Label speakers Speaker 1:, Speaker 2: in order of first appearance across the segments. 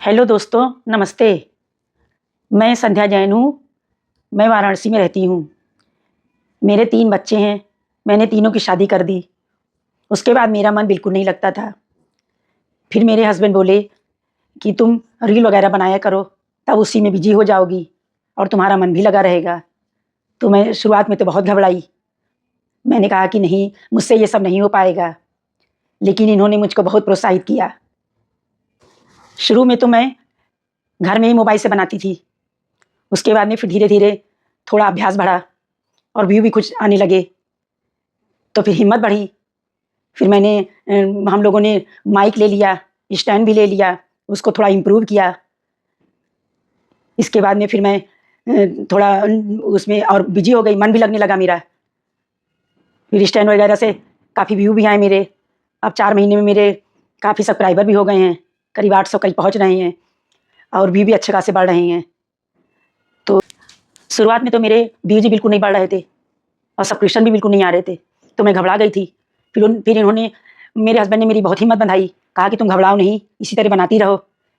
Speaker 1: Hello दोस्तों, नमस्ते। मैं संध्या जैन हूँ। मैं वाराणसी में रहती हूँ। मेरे 3 बच्चे हैं। मैंने तीनों की शादी कर दी। उसके बाद मेरा मन बिल्कुल नहीं लगता था। फिर मेरे हस्बैंड बोले कि तुम रील वगैरह बनाया करो, तब उसी में बिजी हो जाओगी और तुम्हारा मन भी लगा रहेगा। तो मैं शुरुआत में तो बहुत घबराई। मैंने कहा कि नहीं, मुझसे ये सब नहीं हो पाएगा। लेकिन इन्होंने मुझको बहुत प्रोत्साहित किया। शुरू में तो मैं घर में ही मोबाइल से बनाती थी। उसके बाद में फिर धीरे-धीरे थोड़ा अभ्यास बढ़ा और व्यू भी कुछ आने लगे। तो फिर हिम्मत बढ़ी। फिर हम लोगों ने माइक ले लिया, स्टैंड भी ले लिया, उसको थोड़ा इम्प्रूव किया। इसके बाद में फिर मैं थोड़ा उसमें और बिजी हो गई, मन भी लगने लगा मेरा। फिर स्टैंड वगैरह से काफ़ी व्यू भी आए मेरे। अब 4 महीने में मेरे काफ़ी सब्सक्राइबर भी हो गए हैं, करीब 800 करीब पहुँच रहे हैं और व्यू भी अच्छे खासे बढ़ रहे हैं। तो शुरुआत में तो मेरे व्यूज़ ही बिल्कुल नहीं बढ़ रहे थे और सब्सक्रिप्शन भी बिल्कुल नहीं आ रहे थे। तो मैं घबरा गई थी। फिर इन्होंने, मेरे हस्बैंड ने मेरी बहुत हिम्मत बंधाई। कहा कि तुम घबराओ नहीं, इसी तरह बनाती रहो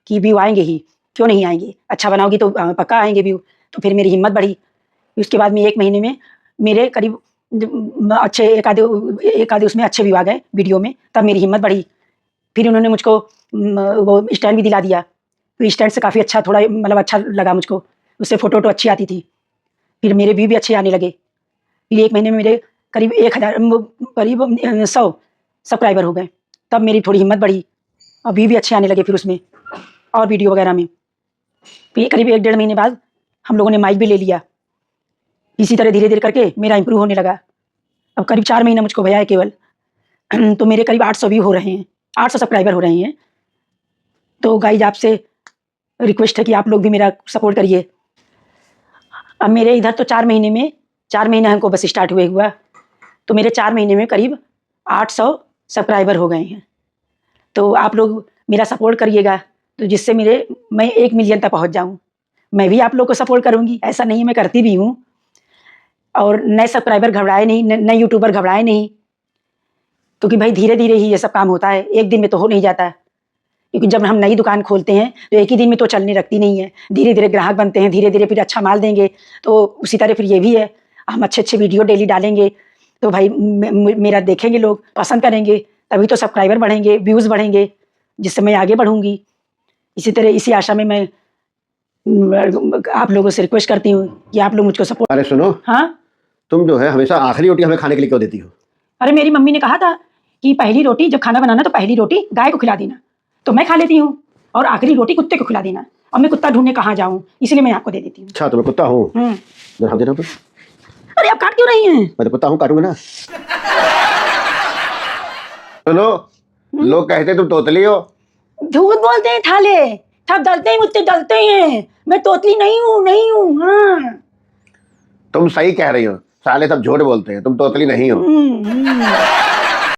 Speaker 1: कि व्यू आएँगे ही, क्यों नहीं आएँगे? अच्छा बनाओगी तो पक्का आएँगे व्यू। तो फिर मेरी हिम्मत बढ़ी। उसके बाद में 1 महीने में मेरे करीब अच्छे एक आधे उसमें अच्छे व्यू आ गए वीडियो में, तब मेरी हिम्मत बढ़ी। फिर उन्होंने मुझको वो स्टैंड भी दिला दिया। तो स्टैंड से काफ़ी अच्छा, थोड़ा मतलब अच्छा लगा मुझको। उससे फ़ोटो अच्छी आती थी। फिर मेरे व्यू भी अच्छे आने लगे। फिर 1 महीने में मेरे करीब 1000 करीब 100 सब्सक्राइबर हो गए। तब मेरी थोड़ी हिम्मत बढ़ी और व्यू भी अच्छे आने लगे फिर उसमें और वीडियो वगैरह में। फिर करीब 1 डेढ़ महीने बाद हम लोगों ने माइक भी ले लिया। इसी तरह धीरे-धीरे करके मेरा इम्प्रूव होने लगा। अब करीब 4 महीना मुझको भया है केवल। तो मेरे करीब 800 व्यू हो रहे हैं, 800 सब्सक्राइबर हो रहे हैं। तो गाइज़, आपसे रिक्वेस्ट है कि आप लोग भी मेरा सपोर्ट करिए। अब मेरे इधर तो 4 महीने हमको बस स्टार्ट हुए हुआ, तो मेरे 4 महीने में करीब 800 सब्सक्राइबर हो गए हैं। तो आप लोग मेरा सपोर्ट करिएगा, तो जिससे मैं 1 मिलियन तक पहुँच जाऊँ। मैं भी आप लोग को सपोर्ट करूँगी, ऐसा नहीं है, मैं करती भी हूँ। और नए सब्सक्राइबर घबराए नहीं, नए यूट्यूबर घबराए नहीं, क्योंकि भाई धीरे-धीरे ही ये सब काम होता है, एक दिन में तो हो नहीं जाता। क्योंकि जब हम नई दुकान खोलते हैं तो एक ही दिन में तो चलने लगती नहीं है। धीरे-धीरे ग्राहक बनते हैं, धीरे-धीरे फिर अच्छा माल देंगे। तो उसी तरह फिर ये भी है, हम अच्छे-अच्छे वीडियो डेली डालेंगे तो भाई मेरा देखेंगे लोग, पसंद करेंगे, तभी तो सब्सक्राइबर बढ़ेंगे, व्यूज़ बढ़ेंगे, जिससे मैं आगे बढ़ूँगी। इसी तरह इसी आशा में मैं आप लोगों से रिक्वेस्ट करती हूँ कि आप लोग मुझको सपोर्ट।
Speaker 2: अरे सुनो,
Speaker 1: हाँ?
Speaker 2: तुम जो है हमेशा आखिरी रोटी हमें खाने के लिए क्यों देती हो?
Speaker 1: अरे मेरी मम्मी ने कहा था कि पहली रोटी जब खाना बनाना तो पहली रोटी गाय को खिला देना, तो मैं खा लेती हूँ और आखिरी रोटी कुत्ते को खिला देना। और मैं कुत्ता ढूँढने कहाँ जाऊँ, इसलिए मैं आपको दे देती हूँ।
Speaker 2: अच्छा, तो मैं कुत्ता हूँ? जरा दे दो तो।
Speaker 1: अरे आप काट क्यों रही हैं?
Speaker 2: मैं तो कुत्ता हूँ, काटूंगा ना। सुनो, लोग कहते तुम तोतली हो।
Speaker 1: झूठ बोलते हैं थाले, सब डलते ही मुझसे डलते हैं। मैं तोतली नहीं हूँ, नहीं हूँ। हाँ।
Speaker 2: तुम सही कह रही हो, साले सब झूठ बोलते हैं, तुम तोतली नहीं हो।